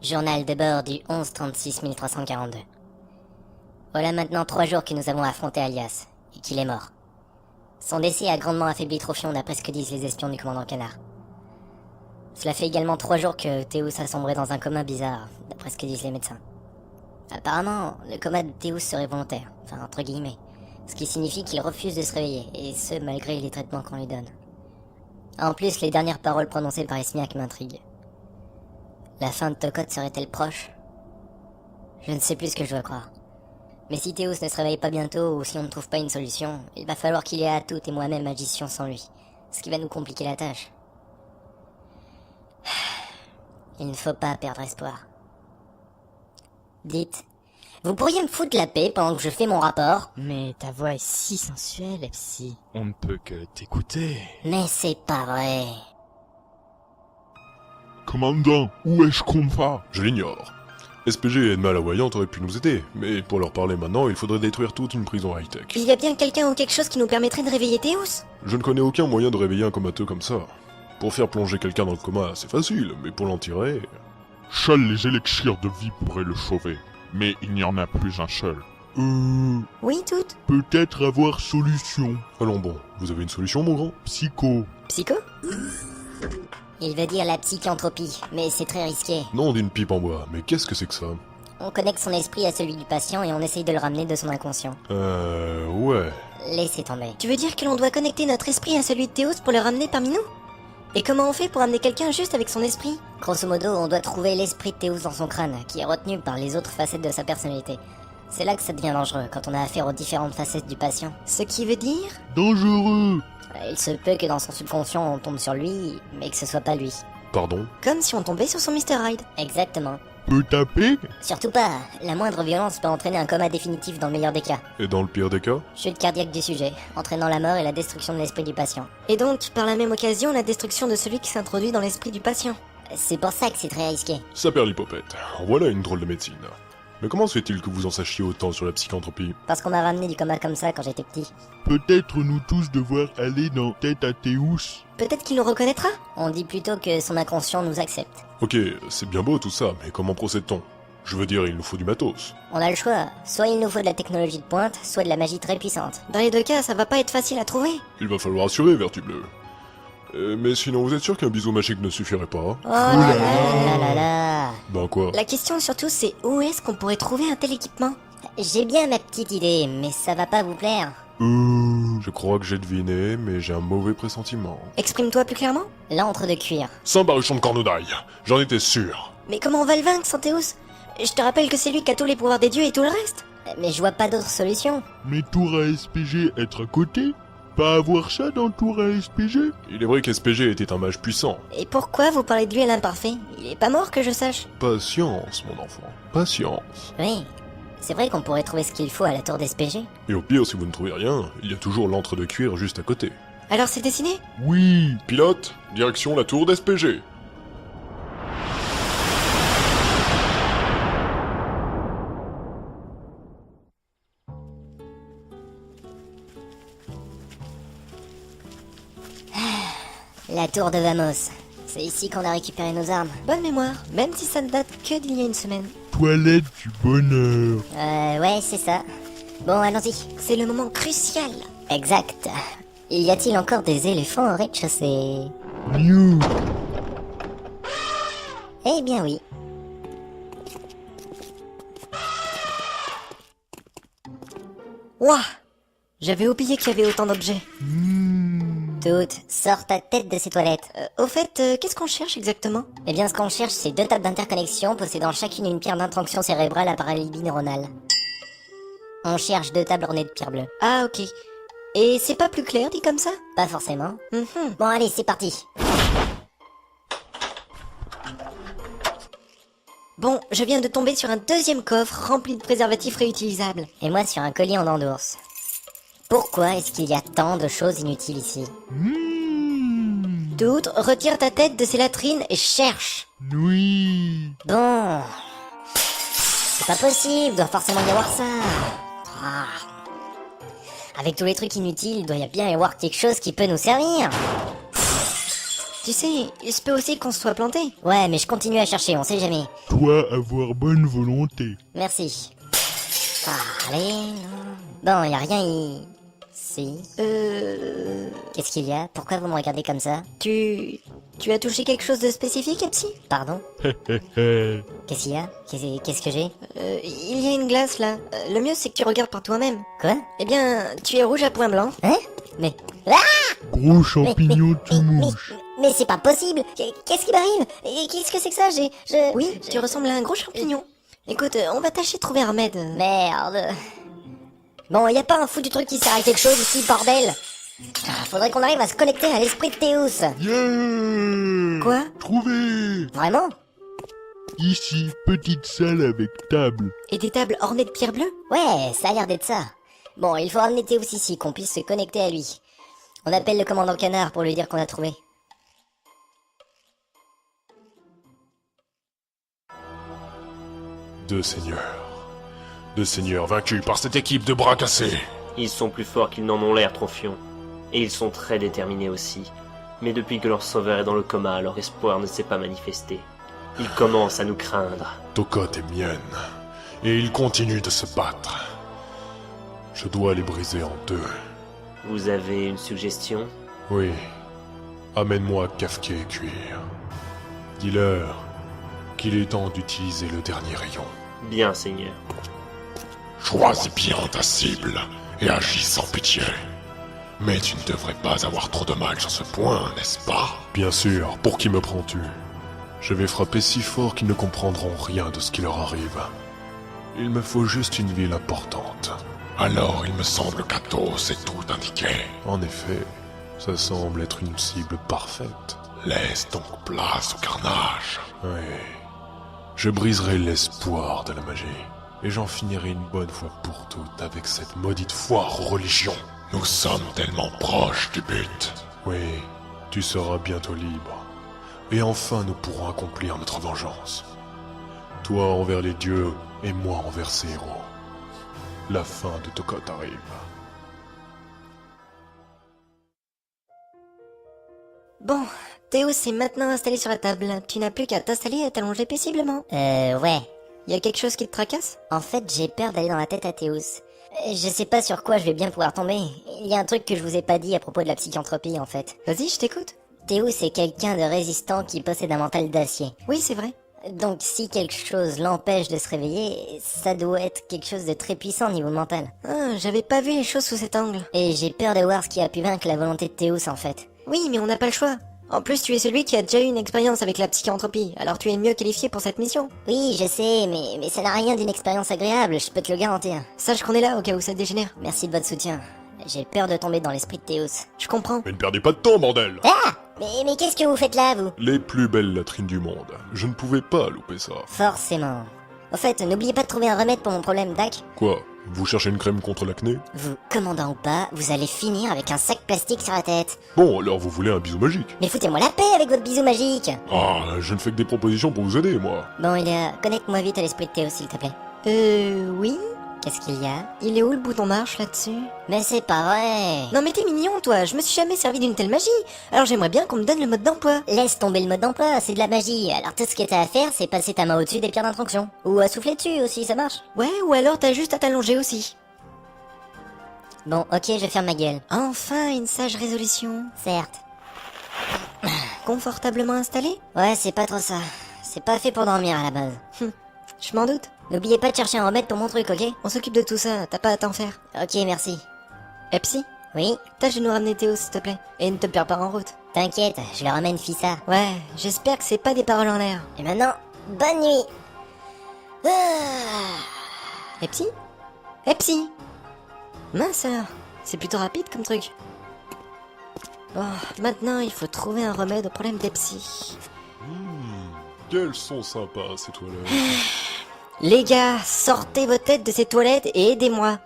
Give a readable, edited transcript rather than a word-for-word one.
Journal de bord du 11-36-1342. Voilà maintenant 3 jours que nous avons affronté Alias, et qu'il est mort. Son décès a grandement affaibli Trophion d'après ce que disent les espions du commandant Canard. Cela fait également 3 jours que Théus a sombré dans un coma bizarre, d'après ce que disent les médecins. Apparemment, le coma de Théus serait volontaire, enfin entre guillemets, ce qui signifie qu'il refuse de se réveiller, et ce malgré les traitements qu'on lui donne. En plus, les dernières paroles prononcées par Esmiac m'intriguent. La fin de Tokote serait-elle proche? Je ne sais plus ce que je dois croire. Mais si Théus ne se réveille pas bientôt, ou si on ne trouve pas une solution, il va falloir qu'il y ait Atout et moi-même agissions sans lui, ce qui va nous compliquer la tâche. Il ne faut pas perdre espoir. Dites, vous pourriez me foutre la paix pendant que je fais mon rapport? Mais ta voix est si sensuelle, Psy. On ne peut que t'écouter. Mais c'est pas vrai. Commandant, où est-ce qu'on va? Je l'ignore. SPG et Edma la Voyante auraient pu nous aider, mais pour leur parler maintenant, il faudrait détruire toute une prison high-tech. Il y a bien quelqu'un ou quelque chose qui nous permettrait de réveiller Théus? Je ne connais aucun moyen de réveiller un comateux comme ça. Pour faire plonger quelqu'un dans le coma, c'est facile, mais pour l'en tirer... Seuls les élixirs de vie pourraient le sauver. Mais il n'y en a plus un seul. Oui, tout. Peut-être avoir solution. Allons bon, vous avez une solution, mon grand? Psycho. Psycho? Il veut dire la psychantropie, mais c'est très risqué. Non d'une pipe en bois, mais qu'est-ce que c'est que ça? On connecte son esprit à celui du patient et on essaye de le ramener de son inconscient. Ouais. Laissez tomber. Tu veux dire que l'on doit connecter notre esprit à celui de Théus pour le ramener parmi nous? Et comment on fait pour amener quelqu'un juste avec son esprit? Grosso modo, on doit trouver l'esprit de Théus dans son crâne, qui est retenu par les autres facettes de sa personnalité. C'est là que ça devient dangereux, quand on a affaire aux différentes facettes du patient. Ce qui veut dire? Dangereux. Il se peut que dans son subconscient on tombe sur lui, mais que ce soit pas lui. Pardon? Comme si on tombait sur son Mr. Hyde. Exactement. Peut taper? Surtout pas, la moindre violence peut entraîner un coma définitif dans le meilleur des cas. Et dans le pire des cas? Chute cardiaque du sujet, entraînant la mort et la destruction de l'esprit du patient. Et donc, par la même occasion, la destruction de celui qui s'introduit dans l'esprit du patient. C'est pour ça que c'est très risqué. Ça perd l'hypopète. Voilà une drôle de médecine. Mais comment se fait-il que vous en sachiez autant sur la psychantropie? Parce qu'on m'a ramené du coma comme ça quand j'étais petit. Peut-être nous tous devoir aller dans tête à Théus. Peut-être qu'il nous reconnaîtra? On dit plutôt que son inconscient nous accepte. Ok, c'est bien beau tout ça, mais comment procède-t-on? Je veux dire, il nous faut du matos. On a le choix, soit il nous faut de la technologie de pointe, soit de la magie très puissante. Dans les deux cas, ça va pas être facile à trouver. Il va falloir assurer, Vertu Bleu. Mais sinon, vous êtes sûr qu'un bisou magique ne suffirait pas? Oh là là là là. Ben quoi? La question surtout, c'est où est-ce qu'on pourrait trouver un tel équipement? J'ai bien ma petite idée, mais ça va pas vous plaire. Je crois que j'ai deviné, mais j'ai un mauvais pressentiment. Exprime-toi plus clairement. L'antre de cuir. Saint-Baruchon de Cornoudaille, j'en étais sûr. Mais comment on va le vaincre sans Théus? Je te rappelle que c'est lui qui a tous les pouvoirs des dieux et tout le reste. Mais je vois pas d'autre solution. Mais tour à SPG être à côté? Pas avoir ça dans tour à SPG? Il est vrai qu'SPG était un mage puissant. Et pourquoi vous parlez de lui à l'imparfait? Il est pas mort que je sache. Patience, mon enfant, patience. Oui, c'est vrai qu'on pourrait trouver ce qu'il faut à la tour d'SPG. Et au pire, si vous ne trouvez rien, il y a toujours l'antre de cuir juste à côté. Alors c'est dessiné? Oui. Pilote, direction la tour d'SPG. La tour de Vamos. C'est ici qu'on a récupéré nos armes. Bonne mémoire, même si ça ne date que d'il y a une semaine. Toilette du bonheur. Ouais, c'est ça. Bon, allons-y. C'est le moment crucial. Exact. Y a-t-il encore des éléphants au rez-de-chaussée? New. Eh bien oui. Ouah! J'avais oublié qu'il y avait autant d'objets. Toute, sors ta tête de ces toilettes. Au fait, qu'est-ce qu'on cherche exactement? Eh bien, ce qu'on cherche, c'est 2 tables d'interconnexion possédant chacune une pierre d'intraction cérébrale à paralysie neuronale. On cherche 2 tables ornées de pierre bleue. Ah, ok. Et c'est pas plus clair dit comme ça? Pas forcément. Mhm. Bon, allez, c'est parti. Bon, je viens de tomber sur un deuxième coffre rempli de préservatifs réutilisables. Et moi sur un collier en dents d'ours. Pourquoi est-ce qu'il y a tant de choses inutiles ici? Doute, retire ta tête de ces latrines et cherche. Oui. Bon... C'est pas possible, doit forcément y avoir ça. Ah. Avec tous les trucs inutiles, il doit y bien y avoir quelque chose qui peut nous servir. Tu sais, il se peut aussi qu'on se soit planté. Ouais, mais je continue à chercher, on sait jamais. Toi, avoir bonne volonté. Merci. Ah, allez, non. Bon, y a rien ici. Qu'est-ce qu'il y a? Pourquoi vous me regardez comme ça? Tu as touché quelque chose de spécifique, Epsi? Pardon? Hé. Qu'est-ce qu'il y a? Qu'est-ce que j'ai? Il y a une glace là. Le mieux c'est que tu regardes par toi-même. Quoi? Eh bien, tu es rouge à point blanc. Hein? Mais... Ah! Gros champignon tout mouche. Mais c'est pas possible! Qu'est-ce qui m'arrive? Et qu'est-ce que c'est que ça? Oui, tu ressembles à un gros champignon. Écoute, on va tâcher de trouver un remède. Merde! Bon, y a pas un foutu truc qui sert à quelque chose ici, bordel! Ah, faudrait qu'on arrive à se connecter à l'esprit de Théos! Yeah. Quoi? Trouvé. Vraiment? Ici, petite salle avec table. Et des tables ornées de pierre bleue? Ouais, ça a l'air d'être ça. Bon, il faut ramener Théos ici, qu'on puisse se connecter à lui. On appelle le commandant Canard pour lui dire qu'on a trouvé. Deux seigneurs vaincus par cette équipe de bras cassés. Ils sont plus forts qu'ils n'en ont l'air, Trophion. Et ils sont très déterminés aussi. Mais depuis que leur sauveur est dans le coma, leur espoir ne s'est pas manifesté. Ils commencent à nous craindre. Tokote est mienne, et ils continuent de se battre. Je dois les briser en deux. Vous avez une suggestion? Oui. Amène-moi Kafka et Cuir. Dis-leur qu'il est temps d'utiliser le dernier rayon. Bien, Seigneur. Choisis bien ta cible et agis sans pitié. Mais tu ne devrais pas avoir trop de mal sur ce point, n'est-ce pas? Bien sûr, pour qui me prends-tu? Je vais frapper si fort qu'ils ne comprendront rien de ce qui leur arrive. Il me faut juste une ville importante. Alors il me semble qu'Athos est tout indiqué. En effet, ça semble être une cible parfaite. Laisse donc place au carnage. Oui. Je briserai l'espoir de la magie. Et j'en finirai une bonne fois pour toutes avec cette maudite foire aux religions. Nous sommes tellement proches du but. Oui, tu seras bientôt libre. Et enfin nous pourrons accomplir notre vengeance. Toi envers les dieux et moi envers ces héros. La fin de Tokote arrive. Bon, Théos est maintenant installé sur la table. Tu n'as plus qu'à t'installer et à t'allonger paisiblement. Ouais. Y a quelque chose qui te tracasse? En fait, j'ai peur d'aller dans la tête à Théos. Je sais pas sur quoi je vais bien pouvoir tomber. Il y a un truc que je vous ai pas dit à propos de la psychantropie, en fait. Vas-y, je t'écoute. Théos est quelqu'un de résistant qui possède un mental d'acier. Oui, c'est vrai. Donc si quelque chose l'empêche de se réveiller, ça doit être quelque chose de très puissant niveau mental. Ah, j'avais pas vu les choses sous cet angle. Et j'ai peur de voir ce qui a pu vaincre la volonté de Théos, en fait. Oui, mais on n'a pas le choix. En plus, tu es celui qui a déjà eu une expérience avec la psychantropie, alors tu es mieux qualifié pour cette mission. Oui, je sais, mais ça n'a rien d'une expérience agréable, je peux te le garantir. Sache qu'on est là au cas où ça dégénère. Merci de votre soutien. J'ai peur de tomber dans l'esprit de Théos. Je comprends. Mais ne perdez pas de temps, bordel! Ah! Mais qu'est-ce que vous faites là, vous? Les plus belles latrines du monde. Je ne pouvais pas louper ça. Forcément. Au fait, n'oubliez pas de trouver un remède pour mon problème, Dak. Quoi? Vous cherchez une crème contre l'acné? Vous, commandant ou pas, vous allez finir avec un sac plastique sur la tête. Bon, alors vous voulez un bisou magique? Mais foutez-moi la paix avec votre bisou magique! Ah, je ne fais que des propositions pour vous aider, moi. Bon, connecte-moi vite à l'esprit de Théos, s'il te plaît. Oui? Qu'est-ce qu'il y a? Il est où le bouton marche là-dessus? Mais c'est pas vrai! Non mais t'es mignon toi, je me suis jamais servi d'une telle magie. Alors j'aimerais bien qu'on me donne le mode d'emploi. Laisse tomber le mode d'emploi, c'est de la magie. Alors tout ce que t'as à faire, c'est passer ta main au-dessus des pierres d'injonction. Ou à souffler dessus aussi, ça marche. Ouais, ou alors t'as juste à t'allonger aussi. Bon, ok, je ferme ma gueule. Enfin, une sage résolution. Certes. Confortablement installé? Ouais, c'est pas trop ça. C'est pas fait pour dormir à la base. Je m'en doute. N'oubliez pas de chercher un remède pour mon truc, ok? On s'occupe de tout ça, t'as pas à t'en faire. Ok, merci. Epsi, Oui? tâche de nous ramener Théo s'il te plaît. Et ne te perds pas en route. T'inquiète, je le ramène Fissa. Ouais, j'espère que c'est pas des paroles en l'air. Et maintenant, bonne nuit! Ah. Epsi? Epsi! Mince alors, c'est plutôt rapide comme truc. Oh, maintenant il faut trouver un remède au problème d'Epsi. Quelles sont sympas, ces toilettes. Les gars, sortez vos têtes de ces toilettes et aidez-moi.